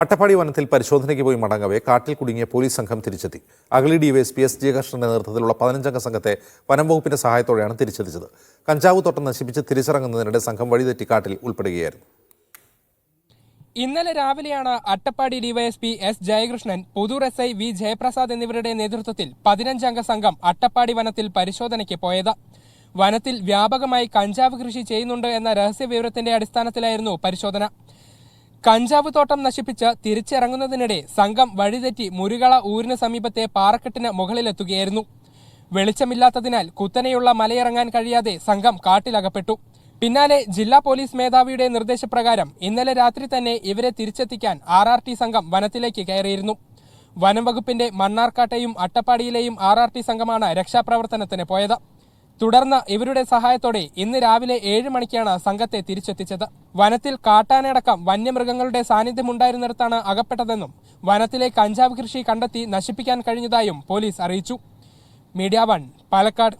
അട്ടപ്പാടി വനത്തിൽ പരിശോധനയ്ക്ക് പോയി മടങ്ങവേ കാട്ടിൽ കുടുങ്ങിയ പോലീസ് സംഘം തിരിച്ചെത്തി. അഗളി ഡിവൈഎസ്പി എസ് ജയകൃഷ്ണന്റെ നേതൃത്വത്തിലുള്ള 15-അംഗ സംഘത്തെ വനം വകുപ്പിന്റെ സഹായത്തോടെയാണ് തിരിച്ചെത്തിച്ചത്. കഞ്ചാവ് തോട്ടം നശിപ്പിച്ച് തിരിച്ചിറങ്ങുന്നതിനിടെ സംഘം വഴിതെറ്റി കാട്ടിൽ ഉൾപ്പെടുകയായിരുന്നു. ഇന്നലെ രാവിലെയാണ് Attappadi DYSP S Jayakrishnan, Puthur SI V Jayaprasad എന്നിവരുടെ നേതൃത്വത്തിൽ 15-അംഗ സംഘം അട്ടപ്പാടി വനത്തിൽ പരിശോധനയ്ക്ക് പോയത്. വനത്തിൽ വ്യാപകമായി കഞ്ചാവ് കൃഷി ചെയ്യുന്നുണ്ട് എന്ന രഹസ്യ വിവരത്തിന്റെ അടിസ്ഥാനത്തിലായിരുന്നു പരിശോധന. കഞ്ചാവ് തോട്ടം നശിപ്പിച്ച് തിരിച്ചിറങ്ങുന്നതിനിടെ സംഘം വഴിതെറ്റി മുരുകള ഊരിന് സമീപത്തെ പാറക്കെട്ടിന് മുകളിലെത്തുകയായിരുന്നു. വെളിച്ചമില്ലാത്തതിനാൽ കുത്തനെയുള്ള മലയിറങ്ങാൻ കഴിയാതെ സംഘം കാട്ടിലകപ്പെട്ടു. പിന്നാലെ ജില്ലാ പോലീസ് മേധാവിയുടെ നിർദ്ദേശപ്രകാരം ഇന്നലെ രാത്രി തന്നെ ഇവരെ തിരിച്ചെത്തിക്കാൻ RRT സംഘം വനത്തിലേക്ക് കയറിയിരുന്നു. വനം വകുപ്പിന്റെ മണ്ണാർക്കാട്ടെയും അട്ടപ്പാടിയിലെയും RRT സംഘമാണ് രക്ഷാപ്രവർത്തനത്തിന് പോയത്. തുടർന്ന് ഇവരുടെ സഹായത്തോടെ ഇന്ന് രാവിലെ 7 മണിക്കാണ് സംഘത്തെ തിരിച്ചെത്തിച്ചത്. വനത്തിൽ കാട്ടാനയടക്കം വന്യമൃഗങ്ങളുടെ സാന്നിധ്യമുണ്ടായിരുന്നിടത്താണ് അകപ്പെട്ടതെന്നും വനത്തിലെ കഞ്ചാവ് കൃഷി കണ്ടെത്തി നശിപ്പിക്കാൻ കഴിഞ്ഞതായും പോലീസ് അറിയിച്ചു. മീഡിയ 1 പാലക്കാട്.